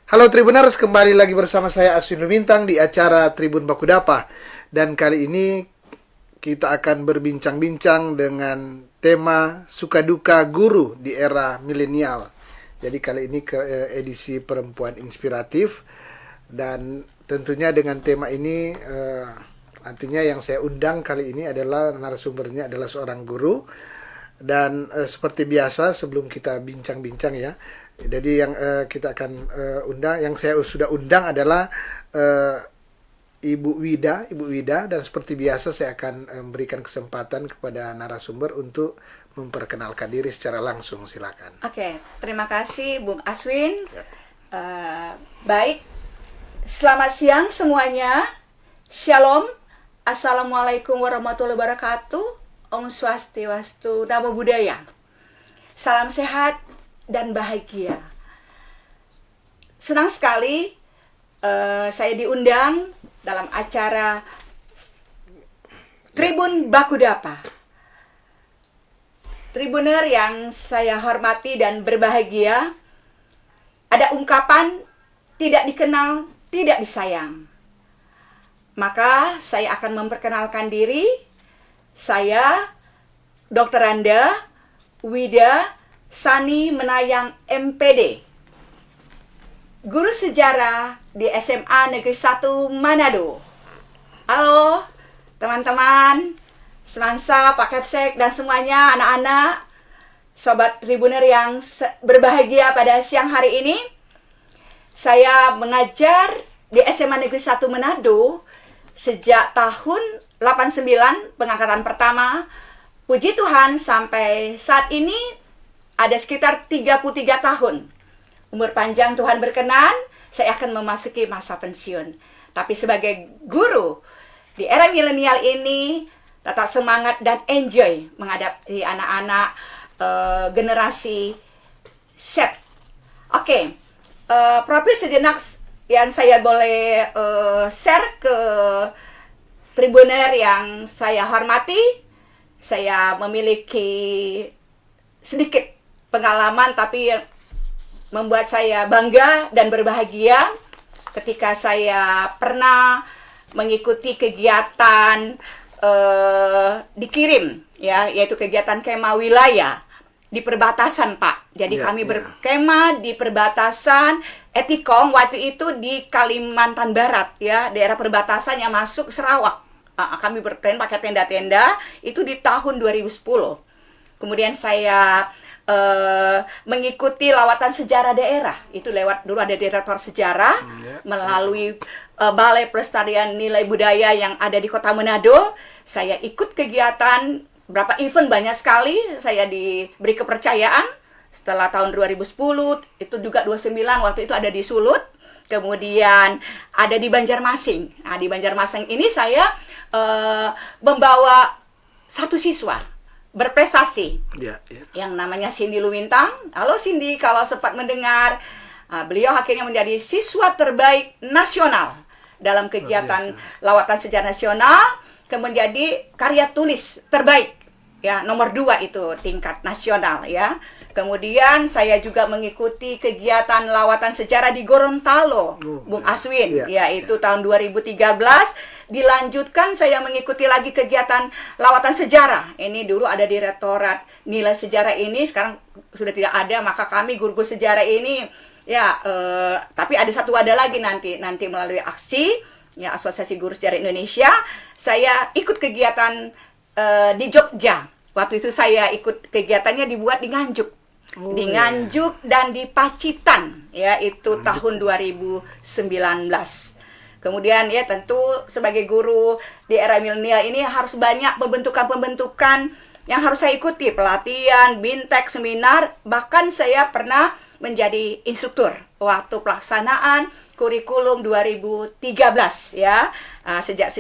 Halo Tribuners, kembali lagi bersama saya Aswin Lumintang di acara Tribun Bakudapa. Dan kali ini kita akan berbincang-bincang dengan tema suka duka guru di era milenial. Jadi kali ini ke edisi perempuan inspiratif. Dan tentunya dengan tema ini artinya yang saya undang kali ini adalah narasumbernya adalah seorang guru. Dan seperti biasa sebelum kita bincang-bincang ya, jadi yang kita akan undang, yang saya sudah undang adalah Ibu Wida, dan seperti biasa saya akan memberikan kesempatan kepada narasumber untuk memperkenalkan diri secara langsung. Silakan. Oke, terima kasih Bung Aswin. Baik, selamat siang semuanya. Shalom, Assalamualaikum warahmatullahi wabarakatuh. Om Swastiastu, Namo Buddhaya. Salam sehat dan bahagia. Senang sekali saya diundang dalam acara Tribun Bakudapa. Tribuner yang saya hormati dan berbahagia, ada ungkapan tidak dikenal, tidak disayang. Maka saya akan memperkenalkan diri. Saya Dr. Randa Wida Sani Menayang MPD, guru sejarah di SMA Negeri 1 Manado. Halo teman-teman, semansa, Pak Kepsek, dan semuanya anak-anak, sobat tribuner yang berbahagia pada siang hari ini. Saya mengajar di SMA Negeri 1 Manado sejak tahun 89 pengangkatan pertama. Puji Tuhan sampai saat ini ada sekitar 33 tahun. Umur panjang Tuhan berkenan, saya akan memasuki masa pensiun. Tapi sebagai guru di era milenial ini, tetap semangat dan enjoy menghadapi anak-anak generasi Z. Oke, profil sejenak yang saya boleh share ke tribuner yang saya hormati. Saya memiliki sedikit pengalaman tapi membuat saya bangga dan berbahagia ketika saya pernah mengikuti kegiatan dikirim ya, yaitu kegiatan kemah wilayah di perbatasan, Pak. Jadi kami berkemah di perbatasan Etikom waktu itu di Kalimantan Barat ya, daerah perbatasan yang masuk Sarawak. Kami berkemah pakai tenda-tenda itu di tahun 2010. Kemudian saya mengikuti lawatan sejarah daerah. Itu lewat dulu ada direktur sejarah melalui Balai Pelestarian Nilai Budaya yang ada di Kota Manado. Saya ikut kegiatan berapa event, banyak sekali. Saya diberi kepercayaan setelah tahun 2010, itu juga 29 waktu itu ada di Sulut. Kemudian ada di Banjarmasin. Nah, di Banjarmasin ini saya membawa satu siswa berprestasi yang namanya Cindy Lumintang. Halo Cindy, kalau sempat mendengar, beliau akhirnya menjadi siswa terbaik nasional dalam kegiatan lawatan sejarah nasional, kemudian menjadi karya tulis terbaik ya, nomor 2 itu tingkat nasional ya. Kemudian saya juga mengikuti kegiatan lawatan sejarah di Gorontalo, Bung Aswin, yaitu tahun 2013. Dilanjutkan saya mengikuti lagi kegiatan lawatan sejarah. Ini dulu ada Direktorat Nilai Sejarah ini, sekarang sudah tidak ada. Maka kami guru-guru sejarah ini, ya, tapi ada satu wadah lagi nanti melalui aksi, ya, Asosiasi Guru Sejarah Indonesia. Saya ikut kegiatan di Jogja. Waktu itu saya ikut kegiatannya dibuat di Nganjuk. Di Nganjuk dan di Pacitan, ya, itu tahun 2019. Kemudian ya tentu sebagai guru di era milenial ini harus banyak pembentukan-pembentukan yang harus saya ikuti, pelatihan, bintek, seminar, bahkan saya pernah menjadi instruktur waktu pelaksanaan kurikulum 2013 ya, sejak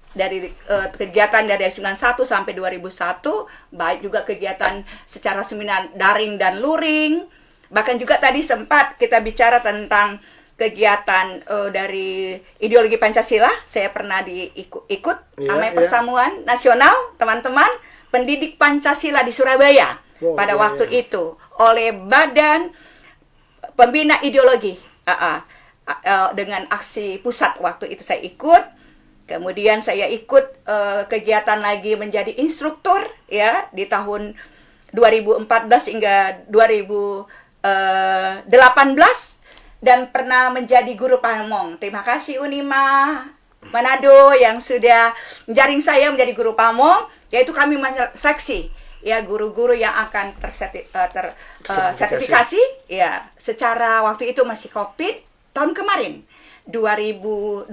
dari kegiatan dari 91 sampai 2001, baik juga kegiatan secara seminar daring dan luring. Bahkan juga tadi sempat kita bicara tentang kegiatan dari ideologi Pancasila. Saya pernah ikut Amai Persamuan Nasional, teman-teman, pendidik Pancasila di Surabaya pada waktu itu oleh Badan Pembina Ideologi dengan aksi pusat waktu itu saya ikut. Kemudian saya ikut kegiatan lagi menjadi instruktur ya di tahun 2014 hingga 2018 dan pernah menjadi guru pamong. Terima kasih Unima Manado yang sudah menjaring saya menjadi guru pamong, yaitu kami seleksi ya guru-guru yang akan sertifikasi ya secara waktu itu masih Covid tahun kemarin 2021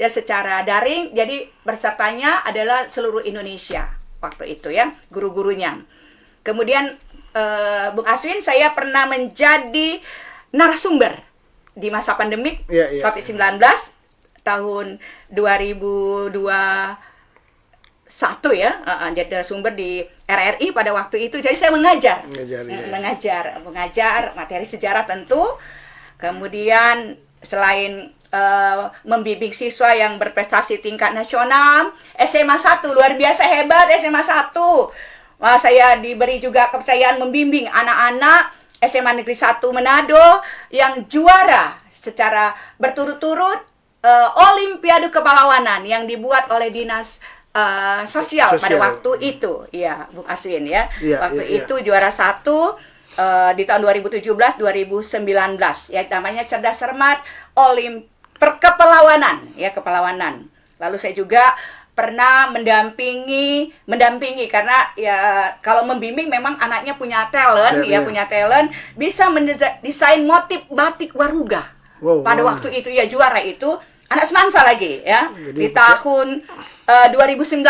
ya secara daring, jadi pesertanya adalah seluruh Indonesia waktu itu ya guru-gurunya. Kemudian Bung Aswin, saya pernah menjadi narasumber di masa pandemik COVID-19 tahun 2021 ya, jadi narasumber di RRI pada waktu itu. Jadi saya mengajar materi sejarah tentu. Kemudian selain membimbing siswa yang berprestasi tingkat nasional, SMA 1 luar biasa hebat SMA 1. Wah, saya diberi juga kepercayaan membimbing anak-anak SMA Negeri 1 Manado yang juara secara berturut-turut Olimpiade Kepalawanan yang dibuat oleh Dinas Sosial pada waktu itu, ya Bung Aswin ya. Waktu itu juara 1 di tahun 2017-2019 ya, namanya Cerdas Cermat Perkepalawanan ya, kepalawanan. Lalu saya juga pernah mendampingi karena ya kalau membimbing memang anaknya punya talent punya talent, bisa mendesain motif batik Waruga. Pada waktu itu ya juara itu anak semansa lagi ya. Jadi, di tahun 2019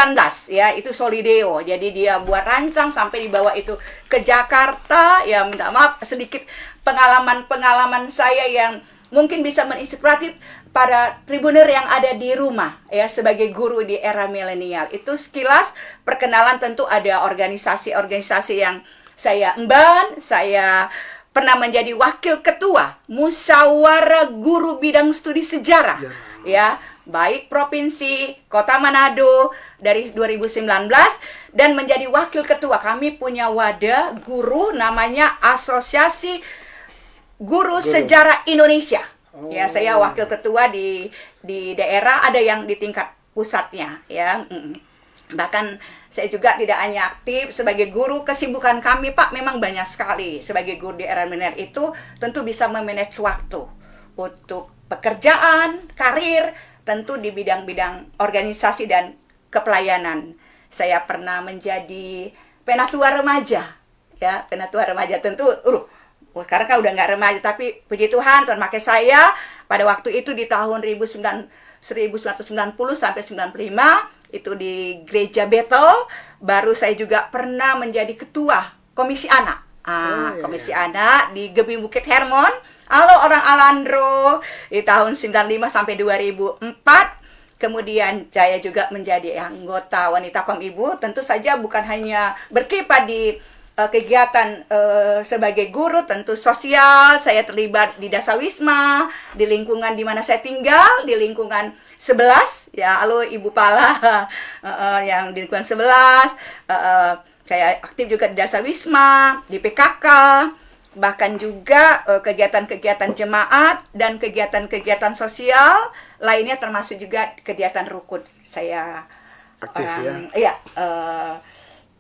ya, itu Solideo. Jadi dia buat rancang sampai dibawa itu ke Jakarta. Ya minta maaf sedikit pengalaman saya yang mungkin bisa menginspiratif para tribuner yang ada di rumah ya sebagai guru di era milenial. Itu sekilas perkenalan. Tentu ada organisasi-organisasi yang saya emban. Saya pernah menjadi wakil ketua Musyawarah Guru Bidang Studi Sejarah ya, baik provinsi Kota Manado dari 2019 dan menjadi wakil ketua. Kami punya wadah guru namanya Asosiasi Guru Sejarah Indonesia. Ya, saya wakil ketua di daerah, ada yang di tingkat pusatnya ya. Bahkan saya juga tidak hanya aktif sebagai guru, kesibukan kami Pak memang banyak sekali. Sebagai guru di era milenial itu tentu bisa memanage waktu untuk pekerjaan, karir, tentu di bidang-bidang organisasi dan kepelayanan. Saya pernah menjadi penatua remaja ya, penatua remaja tentu sekarang kan udah nggak remaja, tapi puji Tuhan pakai saya pada waktu itu di tahun 1990 sampai 95 itu di Gereja Bethel. Baru saya juga pernah menjadi ketua Komisi Anak. Komisi Anak di Gebing Bukit Hermon. Halo orang Alandro di tahun 95 sampai 2004. Kemudian saya juga menjadi anggota Wanita Kom Ibu. Tentu saja bukan hanya berkiprah di kegiatan sebagai guru, tentu sosial. Saya terlibat di Dasawisma, di lingkungan di mana saya tinggal, di lingkungan 11 ya. Halo Ibu Pala yang di lingkungan 11. Saya aktif juga di Dasawisma, di PKK, bahkan juga kegiatan-kegiatan jemaat dan kegiatan-kegiatan sosial lainnya, termasuk juga kegiatan rukun. Saya aktif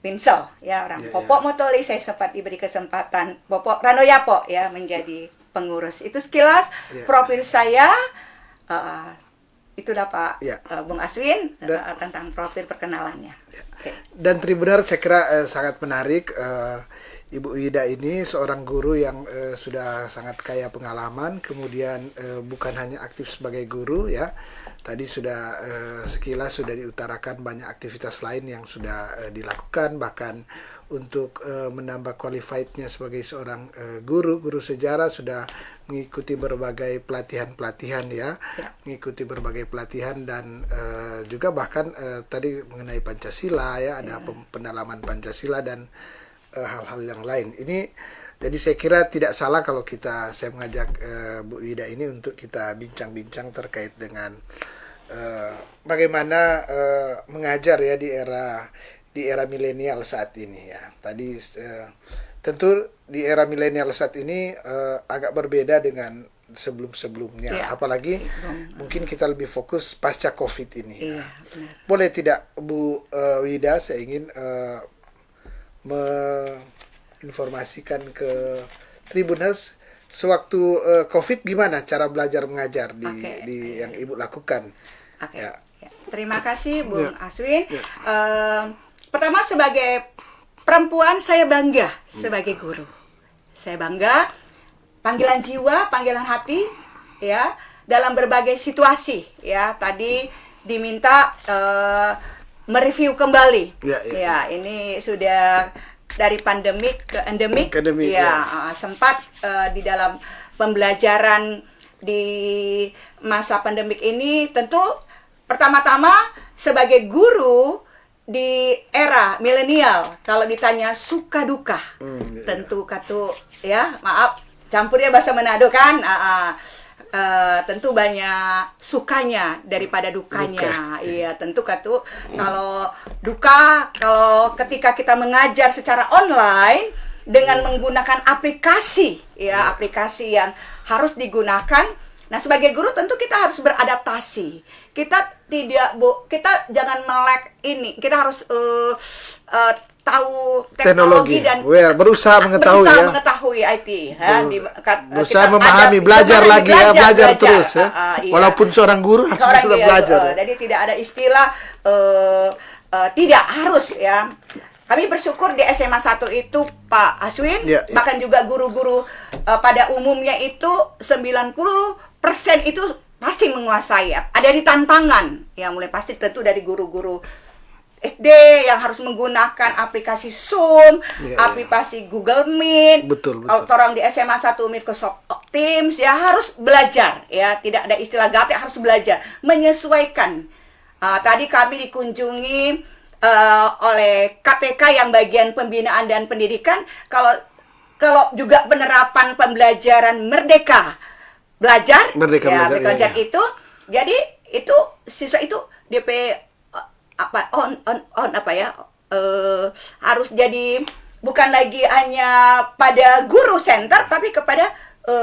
Pinsel ya, orang Popok Motoli. Saya sempat diberi kesempatan Popok Ranoyapo ya menjadi pengurus. Itu sekilas profil saya. Itulah Pak Bung Aswin tentang profil perkenalannya. Dan Tribuner, saya kira sangat menarik. Ibu Wida ini seorang guru yang sudah sangat kaya pengalaman. Kemudian bukan hanya aktif sebagai guru ya. Tadi sudah sekilas sudah diutarakan banyak aktivitas lain yang sudah dilakukan, bahkan untuk menambah qualified-nya sebagai seorang guru sejarah sudah mengikuti berbagai pelatihan-pelatihan ya, mengikuti berbagai pelatihan dan juga bahkan tadi mengenai Pancasila ya, ada pendalaman Pancasila dan hal-hal yang lain. Ini jadi saya kira tidak salah kalau saya mengajak Bu Wida ini untuk kita bincang-bincang terkait dengan bagaimana mengajar ya di era milenial saat ini ya. Tadi tentu di era milenial saat ini agak berbeda dengan sebelum-sebelumnya. Iya. Apalagi mungkin kita lebih fokus pasca COVID ini. Iya, benar. Boleh tidak Bu Wida, saya ingin menginformasikan ke Tribuners sewaktu COVID gimana cara belajar mengajar di yang Ibu lakukan. Oke. Ya. Ya. Terima kasih Bung Ya. Aswin. Ya. Pertama, sebagai perempuan saya bangga sebagai guru. Saya bangga panggilan jiwa, panggilan hati, ya, dalam berbagai situasi, ya. Tadi diminta mereview kembali. Ya. Ini sudah dari pandemik ke endemik, Endemik, sempat di dalam pembelajaran di masa pandemik ini tentu pertama-tama sebagai guru di era milenial, kalau ditanya suka duka, tentu ya maaf campurnya bahasa Manado kan, tentu banyak sukanya daripada dukanya. Iya, tentu kalau duka, kalau ketika kita mengajar secara online dengan menggunakan aplikasi, ya aplikasi yang harus digunakan. Nah, sebagai guru tentu kita harus beradaptasi. Kita kita jangan melek ini. Kita harus tahu teknologi dan berusaha mengetahui IT, berusaha memahami, belajar terus ya. Iya. Walaupun seorang guru harus tetap belajar. Jadi tidak ada istilah tidak harus, ya. Kami bersyukur di SMA 1 itu Pak Aswin, bahkan juga guru-guru pada umumnya itu 90% itu pasti menguasai, ya. Ada di tantangan, ya, mulai pasti tentu dari guru-guru SD yang harus menggunakan aplikasi Zoom, aplikasi Google Meet. Betul. Kalau orang di SMA 1 Microsoft Teams, ya harus belajar, ya. Tidak ada istilah gaptek, harus belajar, menyesuaikan. Tadi kami dikunjungi oleh KPK yang bagian pembinaan dan pendidikan, kalau juga penerapan pembelajaran merdeka belajar itu, jadi itu siswa itu DP harus jadi bukan lagi hanya pada guru center tapi kepada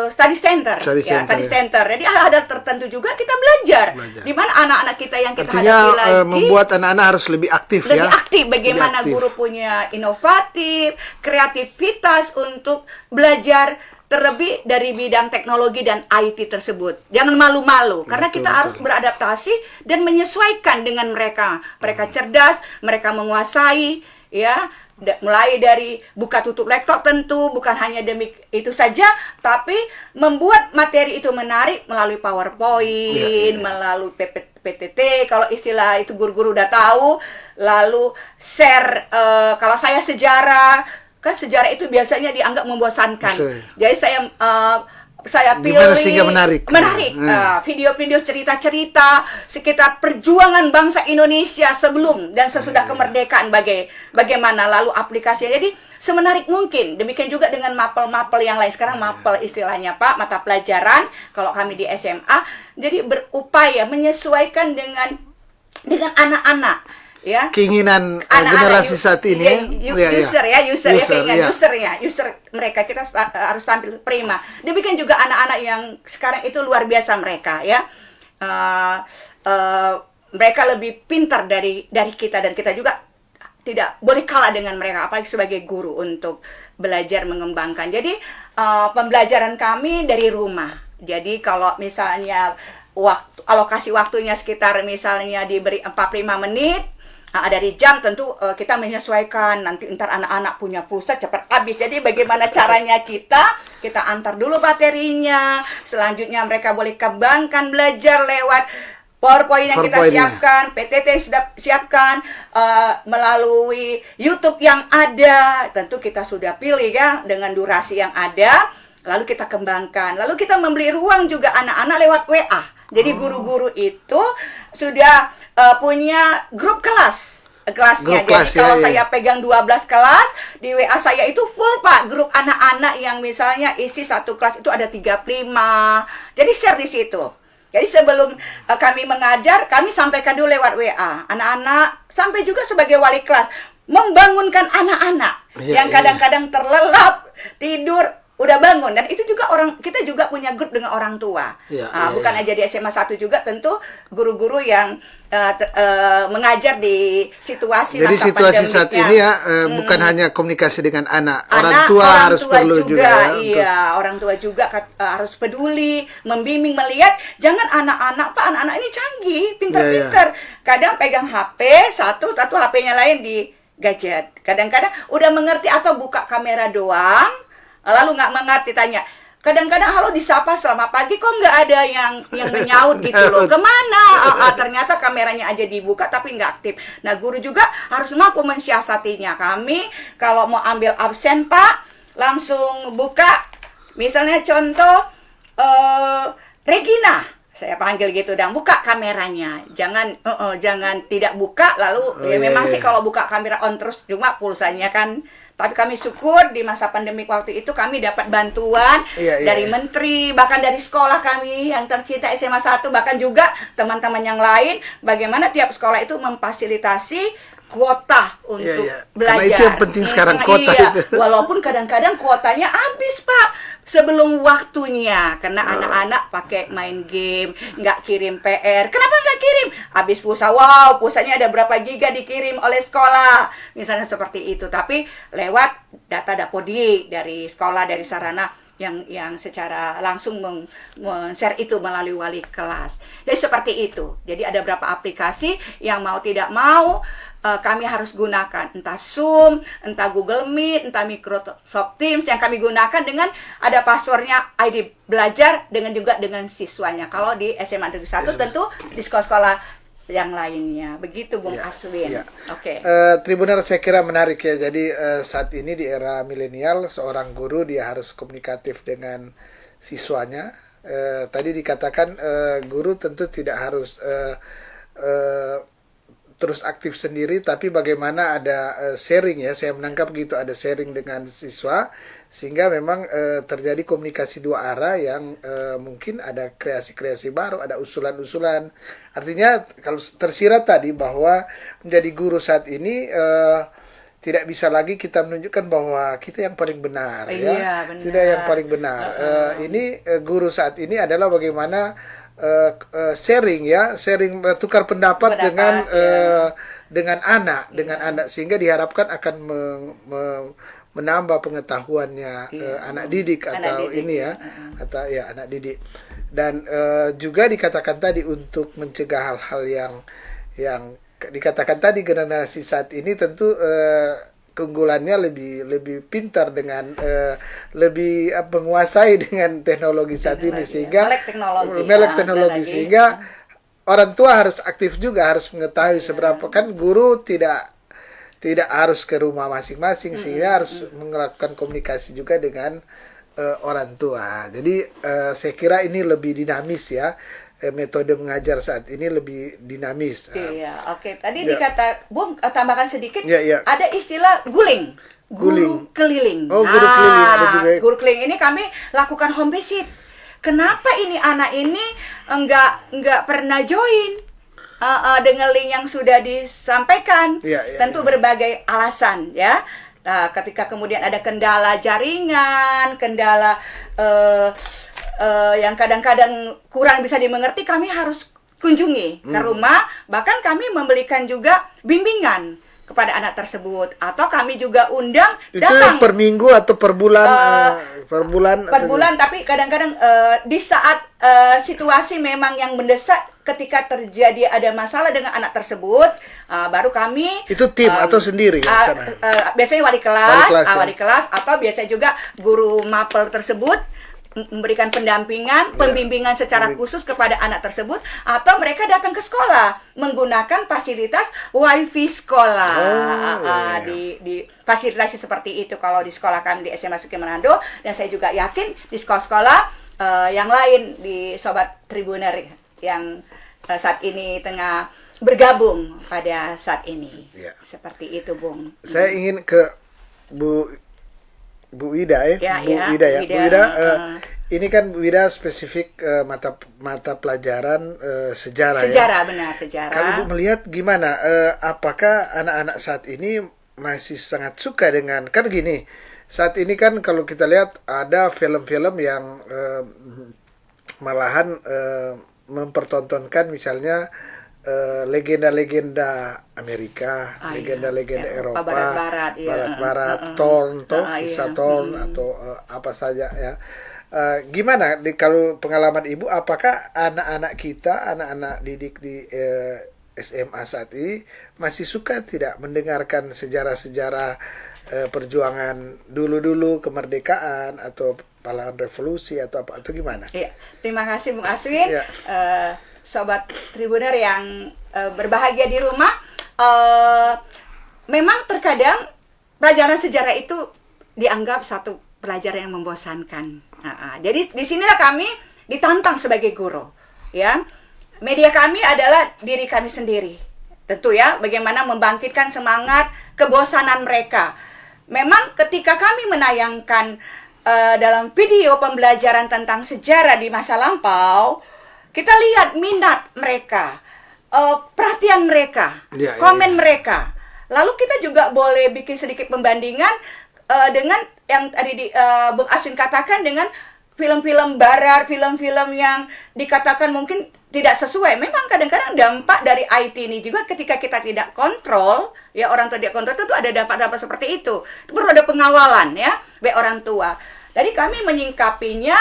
study center. Study center. Jadi ada tertentu juga kita belajar. Di mana anak-anak kita yang kita hadapi lagi, membuat anak-anak harus lebih aktif, lebih aktif. Bagaimana guru punya inovatif, kreativitas untuk belajar terlebih dari bidang teknologi dan IT tersebut. Jangan malu-malu, karena kita harus beradaptasi dan menyesuaikan dengan mereka. Mereka cerdas, mereka menguasai, ya. Mulai dari buka tutup laptop tentu bukan hanya demi itu saja, tapi membuat materi itu menarik melalui PowerPoint, melalui PPT, kalau istilah itu guru-guru udah tahu. Lalu share, kalau saya sejarah, kan sejarah itu biasanya dianggap membosankan. Jadi saya pilih menarik video-video cerita-cerita sekitar perjuangan bangsa Indonesia sebelum dan sesudah kemerdekaan, bagaimana lalu aplikasinya. Jadi semenarik mungkin. Demikian juga dengan mapel-mapel yang lain. Sekarang mapel istilahnya Pak, mata pelajaran kalau kami di SMA. Jadi berupaya menyesuaikan dengan anak-anak, ya, keinginan generasi saat ini, user mereka, kita harus tampil prima. Demikian juga anak-anak yang sekarang itu luar biasa mereka, ya, mereka lebih pintar dari kita, dan kita juga tidak boleh kalah dengan mereka, apalagi sebagai guru untuk belajar mengembangkan. Jadi pembelajaran kami dari rumah. Jadi kalau misalnya alokasi waktunya sekitar misalnya diberi 45 menit, dari jam, tentu kita menyesuaikan. Nanti ntar anak-anak punya pulsa cepat habis. Jadi bagaimana caranya kita antar dulu materinya. Selanjutnya mereka boleh kembangkan belajar lewat PowerPoint yang kita siapkan, PTT yang sudah siapkan, melalui YouTube yang ada. Tentu kita sudah pilih, ya, dengan durasi yang ada. Lalu kita kembangkan. Lalu kita membeli ruang juga anak-anak lewat WA. Jadi guru-guru itu sudah punya grup kelasnya. Jadi kalau saya pegang 12 kelas, di WA saya itu full, Pak, grup anak-anak yang misalnya isi satu kelas itu ada 35. Jadi share di situ. Jadi sebelum kami mengajar, kami sampaikan dulu lewat WA. Anak-anak, sampai juga sebagai wali kelas, membangunkan anak-anak yang kadang-kadang terlelap, tidur, udah bangun. Dan itu juga kita juga punya grup dengan orang tua. Bukan aja di SMA 1 juga, tentu guru-guru yang mengajar di situasi Jadi masa situasi pandemiknya. saat ini ya bukan hanya komunikasi dengan anak, orang tua harus perlu juga ya, iya, orang tua juga harus peduli, membimbing, melihat jangan anak-anak ini canggih, pintar-pintar. Kadang pegang HP satu HP-nya lain di gadget. Kadang-kadang udah mengerti atau buka kamera doang, lalu nggak mengerti, tanya. Kadang-kadang halo disapa selamat pagi, kok nggak ada yang menyaut gitu loh. Kemana? Ternyata kameranya aja dibuka tapi nggak aktif. Nah, guru juga harus mampu mensiasatinya. Kami kalau mau ambil absen, Pak, langsung buka. Misalnya contoh Regina, saya panggil gitu, dan buka kameranya. Jangan tidak buka lalu memang sih kalau buka kamera on terus, cuma pulsanya kan. Tapi kami syukur di masa pandemi waktu itu kami dapat bantuan dari menteri, bahkan dari sekolah kami yang tercinta SMA 1, bahkan juga teman-teman yang lain, bagaimana tiap sekolah itu memfasilitasi kuota untuk belajar. Karena itu yang penting sekarang, kuota itu. Walaupun kadang-kadang kuotanya habis, Pak, sebelum waktunya, karena anak-anak pakai main game, nggak kirim PR. Kenapa nggak kirim? Habis pulsa. Wow, pulsanya ada berapa giga dikirim oleh sekolah, misalnya seperti itu. Tapi lewat data Dapodi dari sekolah, dari sarana yang secara langsung men-share itu melalui wali kelas. Jadi seperti itu. Jadi ada beberapa aplikasi yang mau tidak mau kami harus gunakan, entah Zoom, entah Google Meet, entah Microsoft Teams yang kami gunakan dengan ada passwordnya ID belajar juga dengan siswanya. Kalau di SMA Negeri 1 tentu di sekolah-sekolah yang lainnya. Begitu Bung Aswin. Oke. Tribuner, saya kira menarik ya. Jadi saat ini di era milenial, seorang guru dia harus komunikatif dengan siswanya. Tadi dikatakan guru tentu tidak harus terus aktif sendiri, tapi bagaimana ada sharing ya, saya menangkap gitu, ada sharing dengan siswa, sehingga memang terjadi komunikasi dua arah yang mungkin ada kreasi-kreasi baru, ada usulan-usulan. Artinya kalau tersirat tadi bahwa menjadi guru saat ini tidak bisa lagi kita menunjukkan bahwa kita yang paling benar, ya, benar. Tidak yang paling benar. Ini guru saat ini adalah bagaimana sharing tukar pendapat dengan anak, sehingga diharapkan akan menambah pengetahuannya anak didik atau atau anak didik. Dan juga dikatakan tadi untuk mencegah hal-hal yang dikatakan tadi, generasi saat ini tentu keunggulannya lebih pintar dengan lebih menguasai dengan teknologi saat ini, sehingga melek teknologi sehingga orang tua harus aktif juga, harus mengetahui seberapa, kan guru tidak harus ke rumah masing-masing, sehingga harus melakukan komunikasi juga dengan orang tua. Jadi saya kira ini lebih dinamis ya. Metode mengajar saat ini lebih dinamis. Oke. Tadi dikata, Bung, tambahkan sedikit, ada istilah guling. Guru keliling. Oh, guru keliling ada juga. Guru keliling ini kami lakukan home visit. Kenapa ini anak ini enggak pernah join dengan link yang sudah disampaikan? Tentu berbagai alasan ya. Ketika kemudian ada kendala jaringan, kendala yang kadang-kadang kurang bisa dimengerti, kami harus kunjungi ke rumah. Bahkan kami memberikan juga bimbingan kepada anak tersebut, atau kami juga undang datang. Itu per minggu atau per bulan? Per bulan, tapi kadang-kadang di saat situasi memang yang mendesak, ketika terjadi ada masalah dengan anak tersebut, baru kami itu tim atau sendiri ya, biasanya wali kelas atau biasanya juga guru mapel tersebut memberikan pendampingan, pembimbingan secara khusus kepada anak tersebut, atau mereka datang ke sekolah menggunakan fasilitas wifi sekolah. Di fasilitasi seperti itu kalau di sekolah kami di SMA Suki Manado, dan saya juga yakin di sekolah-sekolah yang lain di Sobat Tribuner yang saat ini tengah bergabung pada saat ini. Seperti itu, Bung. Saya ingin ke Bu Wida Bu Wida, ini kan Bu Wida spesifik mata pelajaran sejarah. Sejarah. Kalau Bu melihat gimana, apakah anak-anak saat ini masih sangat suka dengan, kan gini, saat ini kan kalau kita lihat ada film-film yang malahan mempertontonkan misalnya legenda-legenda Amerika, legenda-legenda Eropa, Barat-barat, Barat-barat, Thorn, kisah Thorn atau apa saja ya. Gimana kalau pengalaman Ibu, apakah anak-anak kita, anak-anak didik di SMA saat ini masih suka tidak mendengarkan sejarah-sejarah perjuangan dulu-dulu kemerdekaan atau pahlawan revolusi atau apa atau gimana? Iya, terima kasih Bung Aswin. Iya. Sobat Tribuner yang berbahagia di rumah, memang terkadang pelajaran sejarah itu dianggap satu pelajaran yang membosankan. Jadi disinilah kami ditantang sebagai guru, ya. Media kami adalah diri kami sendiri, tentu ya. Bagaimana membangkitkan semangat kebosanan mereka. Memang ketika kami menayangkan dalam video pembelajaran tentang sejarah di masa lampau, kita lihat minat mereka, perhatian mereka, komen mereka. Lalu kita juga boleh bikin sedikit pembandingan dengan yang tadi Bung Aswin katakan dengan film-film barat, film-film yang dikatakan mungkin tidak sesuai. Memang kadang-kadang dampak dari IT ini juga ketika kita tidak kontrol, ya orang tidak kontrol tentu ada dampak-dampak seperti itu. Itu perlu ada pengawalan ya, baik orang tua. Jadi kami menyingkapinya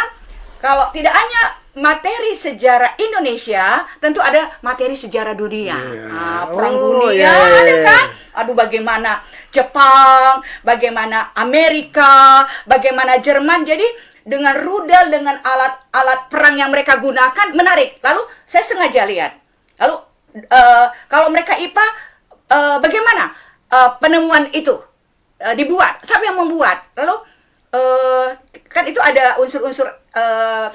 kalau tidak hanya materi sejarah Indonesia, tentu ada materi sejarah dunia. Perang dunia ada kan? Aduh, bagaimana Jepang, bagaimana Amerika, bagaimana Jerman. Jadi dengan rudal, dengan alat-alat perang yang mereka gunakan, menarik. Lalu saya sengaja lihat. Lalu kalau mereka IPA, bagaimana penemuan itu dibuat? Siapa yang membuat? Lalu kan itu ada unsur-unsur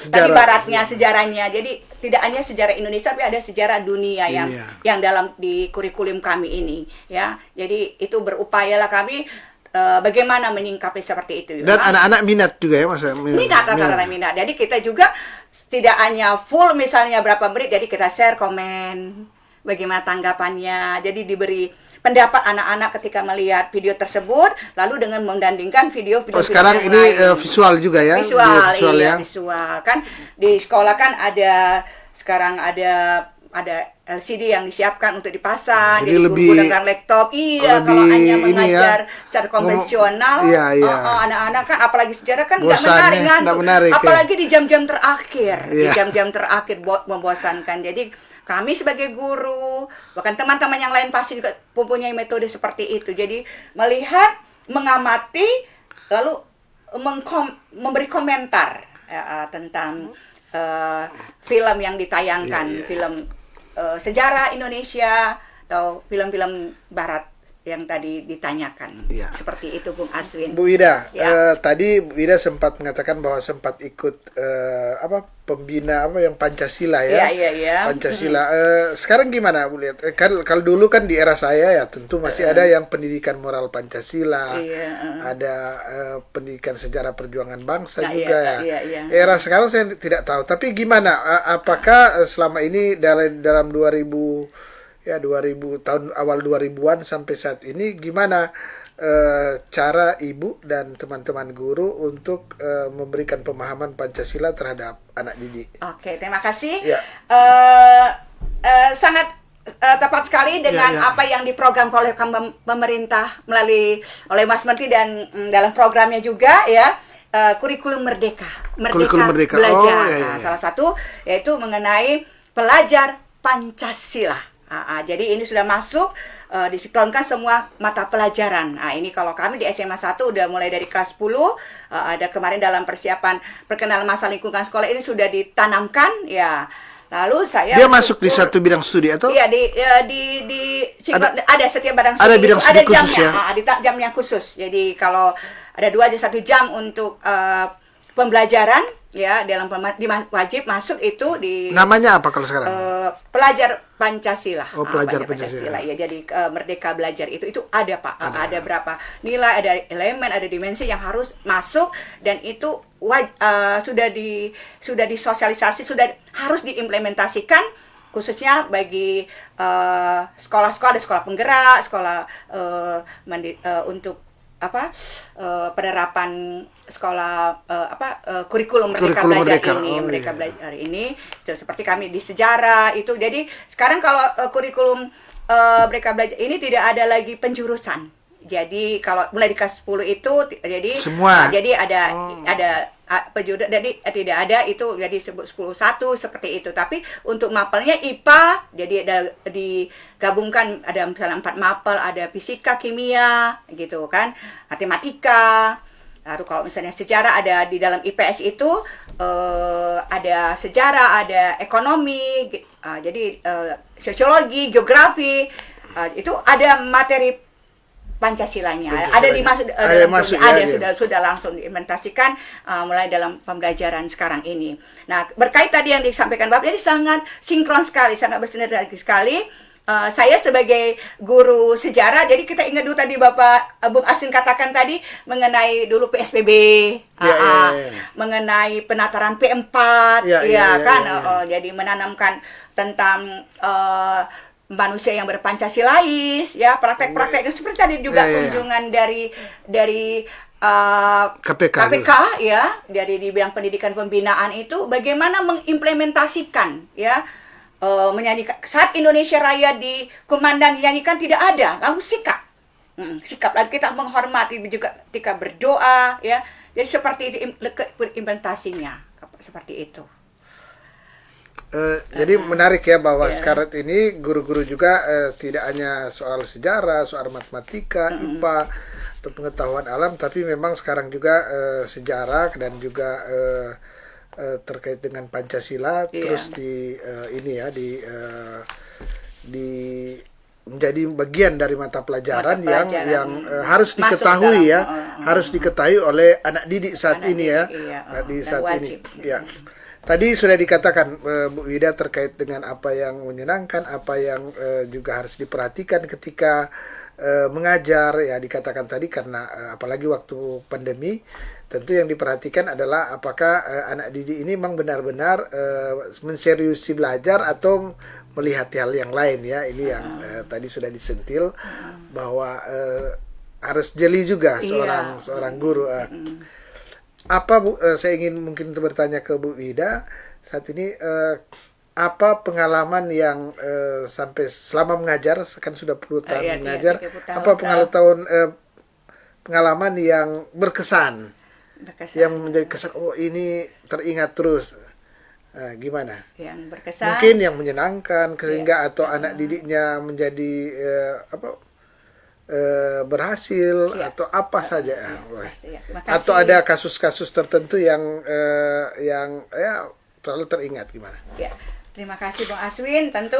tadi baratnya, sejarahnya. Jadi tidak hanya sejarah Indonesia, tapi ada sejarah dunia yang dalam di kurikulum kami ini, ya. Jadi itu berupayalah kami bagaimana menyingkapi seperti itu. Dan anak-anak minat juga ya, Mas? Minat. Jadi kita juga tidak hanya full misalnya berapa menit, jadi kita share komen bagaimana tanggapannya. Jadi diberi pendapat anak-anak ketika melihat video tersebut, lalu dengan membandingkan video-video sekarang yang ini lain. visual juga ya? Visual kan di sekolah kan ada sekarang ada LCD yang disiapkan untuk dipasang, jadi guru dengan laptop. Kalau hanya mengajar secara konvensional, anak-anak kan apalagi sejarah kan nggak menarik, apalagi di jam-jam terakhir, membosankan. Jadi kami sebagai guru, bahkan teman-teman yang lain pasti juga mempunyai metode seperti itu. Jadi melihat, mengamati, lalu memberi komentar tentang film yang ditayangkan, film sejarah Indonesia atau film-film Barat yang tadi ditanyakan. Seperti itu Bung Aswin. Bu Ida, tadi Bu Ida sempat mengatakan bahwa sempat ikut pembina yang Pancasila ya. Pancasila. Sekarang gimana Bu lihat? Kalau dulu kan di era saya ya tentu masih ada yang pendidikan moral Pancasila, ada pendidikan sejarah perjuangan bangsa juga ya. Era sekarang saya tidak tahu. Tapi gimana? Apakah selama ini dalam 2000 tahun awal 2000-an sampai saat ini gimana cara Ibu dan teman-teman guru untuk memberikan pemahaman Pancasila terhadap anak didik? Oke, terima kasih. Sangat tepat sekali dengan apa yang diprogram oleh pemerintah melalui oleh Mas Menteri dan dalam programnya juga ya. Kurikulum Merdeka Belajar. Salah satu yaitu mengenai pelajar Pancasila. Jadi ini sudah masuk disinkronkan semua mata pelajaran. Ini kalau kami di SMA 1 udah mulai dari kelas 10, ada kemarin dalam persiapan perkenalan masa lingkungan sekolah ini sudah ditanamkan ya. Lalu saya masuk di satu bidang studi atau? Iya, ada setiap bidang studi. Ada bidang studi khusus jamnya, ya. Ada jamnya khusus. Jadi kalau ada 1 jam untuk pembelajaran ya, dalam wajib masuk itu di namanya apa kalau sekarang? Pelajar Pancasila. Pelajar Pancasila. Ya, jadi Merdeka Belajar itu ada Pak. Ada berapa nilai, ada elemen, ada dimensi yang harus masuk dan itu sudah disosialisasi, sudah harus diimplementasikan khususnya bagi sekolah-sekolah, ada sekolah penggerak, sekolah untuk penerapan sekolah kurikulum Merdeka Kurikulum Belajar Merdeka. ini, Oh, Merdeka iya. Belajar ini itu seperti kami di sejarah itu. Jadi sekarang kalau kurikulum Merdeka Belajar ini tidak ada lagi penjurusan. Jadi kalau mulai di kelas 10 itu jadi Semua. jadi ada penjurusan, jadi tidak ada itu jadi sebut 10-1 seperti itu. Tapi untuk mapelnya IPA jadi ada digabungkan, ada misalnya 4 mapel, ada fisika, kimia gitu kan, matematika. Lalu kalau misalnya sejarah ada di dalam IPS itu ada sejarah, ada ekonomi, jadi sosiologi, geografi, itu ada materi Pancasilanya. Ada dimasuk sudah langsung diimplementasikan mulai dalam pembelajaran sekarang ini. Nah, berkait tadi yang disampaikan Bapak, jadi sangat sinkron sekali, sangat bersinergi sekali. Saya sebagai guru sejarah, jadi kita ingat dulu tadi Bapak Bung Aswin katakan tadi mengenai dulu PSBB, mengenai penataran P4, jadi menanamkan tentang manusia yang berpancasilais, ya praktek-praktek seperti tadi juga kunjungan dari KPK ya, dari di bidang pendidikan pembinaan itu bagaimana mengimplementasikan ya, menyanyikan saat Indonesia Raya di Kumandang dinyanyikan tidak ada, lalu sikap lalu kita menghormati juga ketika berdoa ya, jadi seperti itu implementasinya seperti itu. Jadi menarik ya bahwa sekarang ini guru-guru juga tidak hanya soal sejarah, soal matematika, IPA atau pengetahuan alam, tapi memang sekarang juga sejarah dan juga terkait dengan Pancasila, terus di menjadi bagian dari mata pelajaran yang harus diketahui harus diketahui oleh anak didik saat ini ya, anak didik saat ini ya. Tadi sudah dikatakan Bu Wida terkait dengan apa yang menyenangkan, apa yang juga harus diperhatikan ketika mengajar ya, dikatakan tadi karena apalagi waktu pandemi tentu yang diperhatikan adalah apakah anak didik ini memang benar-benar menseriusi belajar atau melihat hal yang lain ya. Ini yang tadi sudah disentil bahwa harus jeli juga seorang guru. Apa Bu, saya ingin mungkin bertanya ke Bu Wida saat ini, apa pengalaman yang sampai selama mengajar, kan sudah 10 tahun mengajar, apa pengalaman yang berkesan, yang menjadi kesan, oh ini teringat terus, gimana? Yang berkesan, mungkin yang menyenangkan sehingga atau anak didiknya menjadi berhasil atau apa saja, atau ada kasus-kasus tertentu yang ya terlalu teringat, gimana? Ya, terima kasih Bang Aswin. Tentu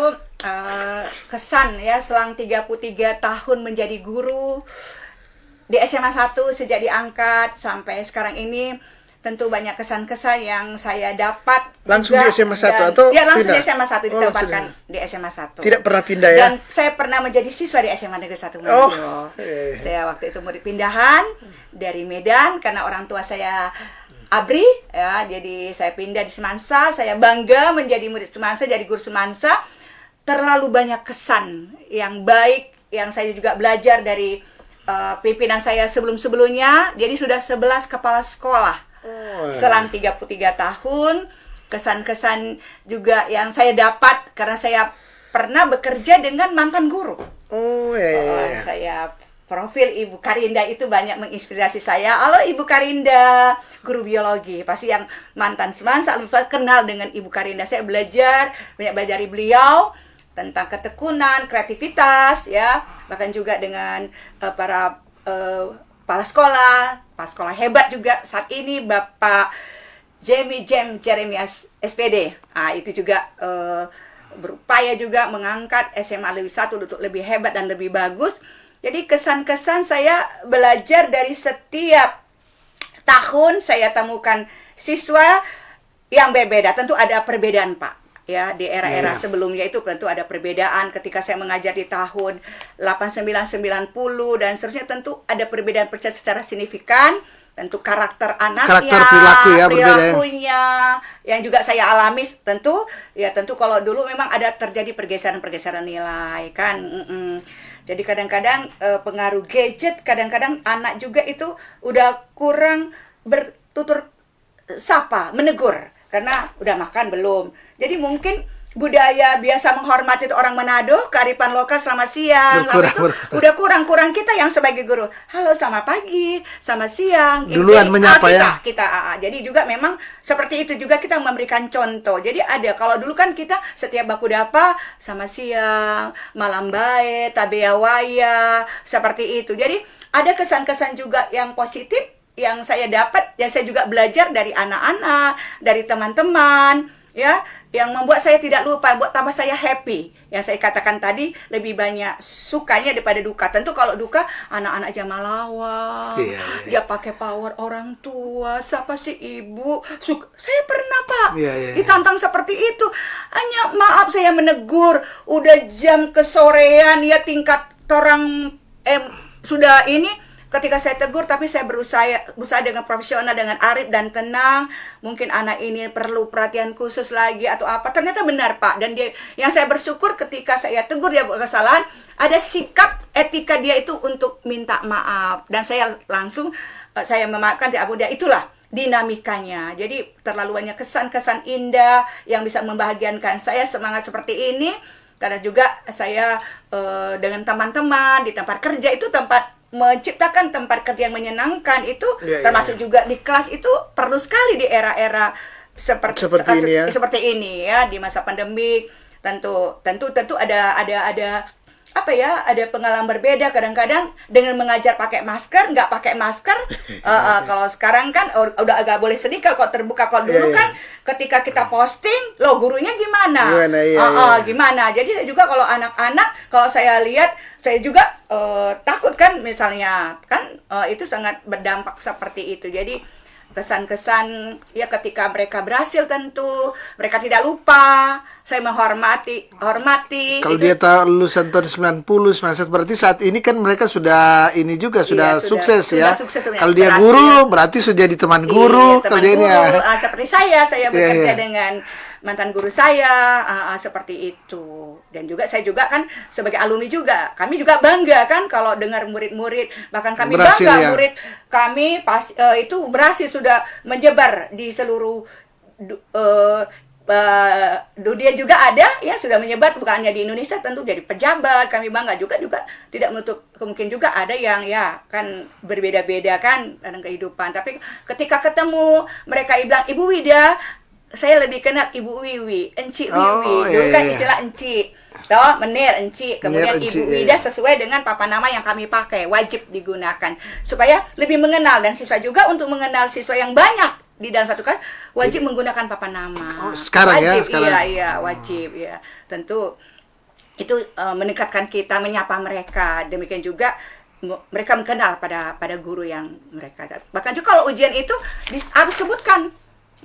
kesan ya selang 33 tahun menjadi guru di SMA 1 sejak diangkat sampai sekarang ini, tentu banyak kesan-kesan yang saya dapat. Langsung juga di SMA 1 atau ya langsung pindah? Di SMA 1 ditempatkan di SMA 1. Tidak pernah pindah ya? Dan saya pernah menjadi siswa di SMA Negeri 1 Manado. Saya waktu itu murid pindahan dari Medan karena orang tua saya ABRI ya, jadi saya pindah di Semansa. Saya bangga menjadi murid Semansa, jadi guru Semansa. Terlalu banyak kesan yang baik yang saya juga belajar dari pimpinan saya sebelum-sebelumnya. Jadi sudah 11 kepala sekolah. Selang 33 tahun, kesan-kesan juga yang saya dapat karena saya pernah bekerja dengan mantan guru. Saya profil Ibu Karinda itu banyak menginspirasi saya. Halo Ibu Karinda, guru biologi. Pasti yang mantan Semansa kenal dengan Ibu Karinda. Saya banyak belajar dari beliau tentang ketekunan, kreativitas ya, bahkan juga dengan para kepala sekolah hebat juga saat ini, Bapak Jeremias SPD. Itu juga berupaya juga mengangkat SMA Negeri 1 untuk lebih hebat dan lebih bagus. Jadi kesan-kesan saya belajar dari setiap tahun saya temukan siswa yang berbeda. Tentu ada perbedaan Pak. Ya, di era-era sebelumnya itu tentu ada perbedaan. Ketika saya mengajar di tahun 89, 90 dan seterusnya, tentu ada perbedaan secara signifikan. Tentu karakter anaknya, perilakunya yang juga saya alami. Tentu kalau dulu memang ada terjadi pergeseran nilai kan. Jadi kadang-kadang pengaruh gadget, kadang-kadang anak juga itu udah kurang bertutur sapa, menegur karena udah makan belum. Jadi mungkin budaya biasa menghormati orang Manado, kearifan lokal selamat siang, udah kurang kita yang sebagai guru. Halo, selamat pagi, selamat siang. Duluan menyapa ya. Kita. Jadi juga memang seperti itu juga kita memberikan contoh. Jadi ada, kalau dulu kan kita setiap baku dapa, selamat siang, malam baik, tabeyawaya, seperti itu. Jadi ada kesan-kesan juga yang positif yang saya dapat, yang saya juga belajar dari anak-anak, dari teman-teman, ya, yang membuat saya tidak lupa, buat tambah saya happy. Yang saya katakan tadi, lebih banyak sukanya daripada duka. Tentu kalau duka, anak-anak Jamalawang, dia pakai power orang tua, siapa sih ibu? Saya pernah, Pak, ditantang seperti itu. Hanya maaf saya menegur, udah jam kesorean, ya tingkat orang sudah ini. Ketika saya tegur, tapi saya berusaha dengan profesional, dengan arif dan tenang. Mungkin anak ini perlu perhatian khusus lagi atau apa. Ternyata benar, Pak. Dan yang saya bersyukur ketika saya tegur dia buat kesalahan, ada sikap etika dia itu untuk minta maaf. Dan saya langsung, saya memaafkan dia. Itulah dinamikanya. Jadi terlalu banyak kesan-kesan indah yang bisa membahagiakan saya, semangat seperti ini. Karena juga saya dengan teman-teman di tempat kerja itu menciptakan tempat kerja yang menyenangkan itu, termasuk juga di kelas itu perlu sekali di era-era seperti ini ya, di masa pandemik. Tentu ada apa ya, ada pengalaman berbeda kadang-kadang dengan mengajar pakai masker, nggak pakai masker. Kalau sekarang kan udah agak boleh sedikit kalau terbuka. Kalau dulu kan ketika kita posting, loh gurunya gimana? Gimana? Jadi saya juga kalau anak-anak, kalau saya lihat, saya juga takut kan, misalnya kan itu sangat berdampak seperti itu. Jadi kesan-kesan ya ketika mereka berhasil, tentu mereka tidak lupa. Saya hormati. Kalau dia lulusan tahun 90, berarti saat ini kan mereka sudah ini juga sudah sukses ya. Kalau dia guru berarti sudah jadi teman guru. Teman guru, seperti saya bekerja dengan mantan guru saya, seperti itu. Dan juga saya juga kan sebagai alumni juga, kami juga bangga kan kalau dengar murid-murid, bahkan kami berhasil, bangga murid kami itu berhasil sudah menyebar di seluruh dunia juga ada ya, sudah menyebar bukan hanya di Indonesia, tentu jadi pejabat. Kami bangga juga tidak menutup kemungkinan juga ada yang ya kan berbeda-beda kan dalam kehidupan, tapi ketika ketemu mereka bilang Ibu Wida, saya lebih kenal Ibu Wiwi, Encik Wiwi. Dulu kan istilah Encik, toh menir Encik, kemudian Ibu Wida sesuai dengan papa nama yang kami pakai, wajib digunakan supaya lebih mengenal, dan siswa juga untuk mengenal siswa yang banyak di dalam satu kan wajib menggunakan papa nama. Sekarang wajib, ya, sekarang. Iya, wajib ya. Tentu itu meningkatkan kita menyapa mereka. Demikian juga mereka mengenal pada guru yang mereka. Bahkan juga kalau ujian itu harus sebutkan.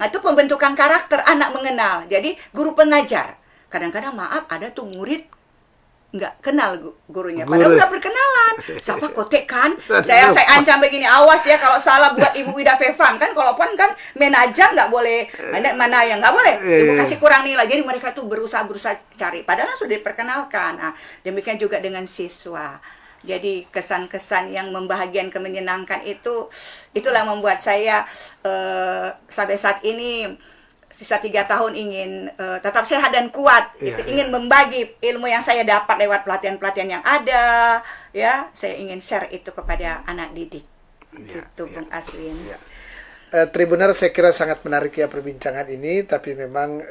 Nah, itu pembentukan karakter anak mengenal. Jadi guru pengajar. Kadang-kadang maaf ada tuh murid nggak kenal gurunya, padahal udah berkenalan. Siapa kotek kan? Saya ancam begini, awas ya kalau salah buat Ibu Wida Fefam kan, kalaupun kan menajar nggak boleh, mana yang nggak boleh, Ibu kasih kurang nilai. Jadi mereka tuh berusaha cari, padahal sudah diperkenalkan. Nah, demikian juga dengan siswa. Jadi kesan-kesan yang membahagiakan, menyenangkan itulah membuat saya sampai saat ini sisa 3 tahun ingin tetap sehat dan kuat, ingin membagi ilmu yang saya dapat lewat pelatihan-pelatihan yang ada, ya saya ingin share itu kepada anak didik. Itu Bung Aswin. Tribuner, saya kira sangat menarik ya perbincangan ini, tapi memang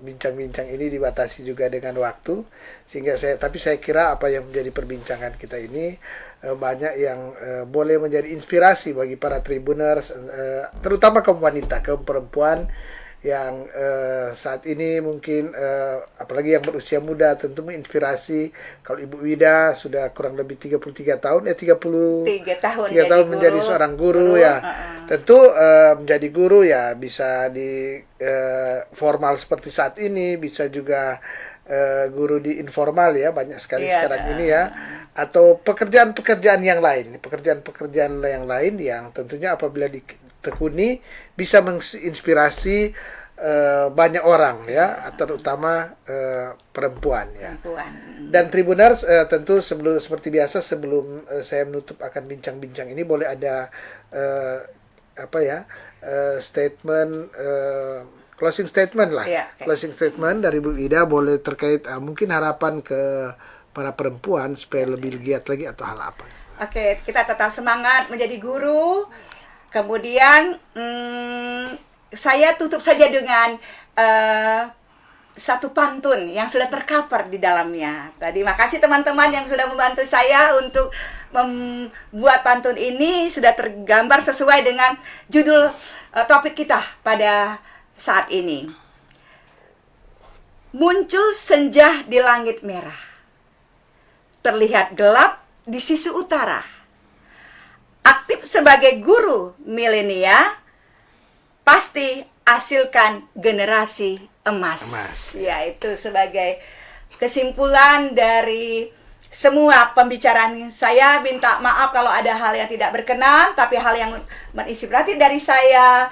bincang-bincang ini dibatasi juga dengan waktu, sehingga saya kira apa yang menjadi perbincangan kita ini banyak yang boleh menjadi inspirasi bagi para tribuners, terutama kaum wanita, kaum perempuan yang saat ini mungkin apalagi yang berusia muda, tentu menginspirasi. Kalau Ibu Wida sudah kurang lebih 33 tahun 3 tahun menjadi seorang guru ya. Tentu menjadi guru ya bisa di formal seperti saat ini, bisa juga guru di informal ya, banyak sekali sekarang ini ya, atau pekerjaan-pekerjaan yang lain yang tentunya apabila ditekuni bisa menginspirasi banyak orang ya, terutama perempuan ya. Perempuan. Dan Tribuners, tentu seperti biasa sebelum saya menutup akan bincang-bincang ini, boleh ada statement, closing statement lah. Iya, oke. Closing statement dari Bu Ida boleh terkait mungkin harapan ke para perempuan supaya lebih giat lagi atau hal apa. Oke, kita tetap semangat menjadi guru. Kemudian saya tutup saja dengan satu pantun yang sudah tercover di dalamnya. Tadi makasih teman-teman yang sudah membantu saya untuk membuat pantun ini, sudah tergambar sesuai dengan judul topik kita pada saat ini. Muncul senja di langit merah, terlihat gelap di sisi utara. Aktif sebagai guru milenial, pasti hasilkan generasi emas. Ya, itu sebagai kesimpulan dari semua pembicaraan. Saya minta maaf kalau ada hal yang tidak berkenan, tapi hal yang menginspirasi dari saya,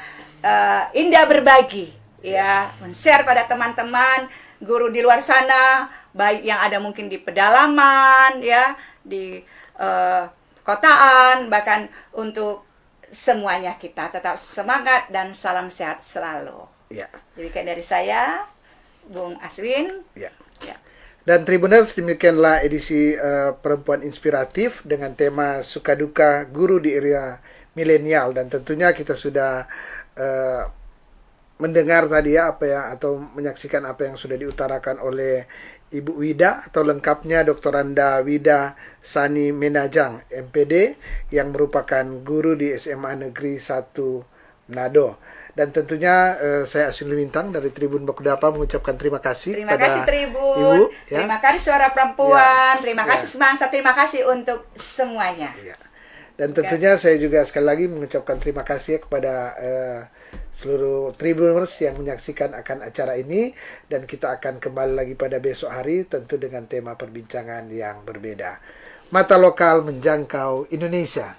Indah berbagi, ya, men-share pada teman-teman guru di luar sana, baik yang ada mungkin di pedalaman, ya, di kotaan, bahkan untuk semuanya kita tetap semangat dan salam sehat selalu. Ya. Demikian dari saya, Bung Aswin. Ya. Ya. Dan Tribuners, demikianlah edisi Perempuan Inspiratif dengan tema Suka Duka Guru di Era Milenial, dan tentunya kita sudah mendengar tadi ya atau menyaksikan apa yang sudah diutarakan oleh Ibu Wida, atau lengkapnya Dr. Anda Wida Sani Menajang, MPD, yang merupakan guru di SMA Negeri 1 Manado. Dan tentunya saya Asin Lumintang dari Tribun Bakudapa mengucapkan terima kasih. Terima pada kasih Tribun, Ibu, ya. Terima kasih Suara Perempuan, Ya. terima kasih Semangsa, terima kasih untuk semuanya. Ya. Dan tentunya saya juga sekali lagi mengucapkan terima kasih kepada seluruh Tribuners yang menyaksikan akan acara ini, dan kita akan kembali lagi pada besok hari tentu dengan tema perbincangan yang berbeda. Mata lokal menjangkau Indonesia.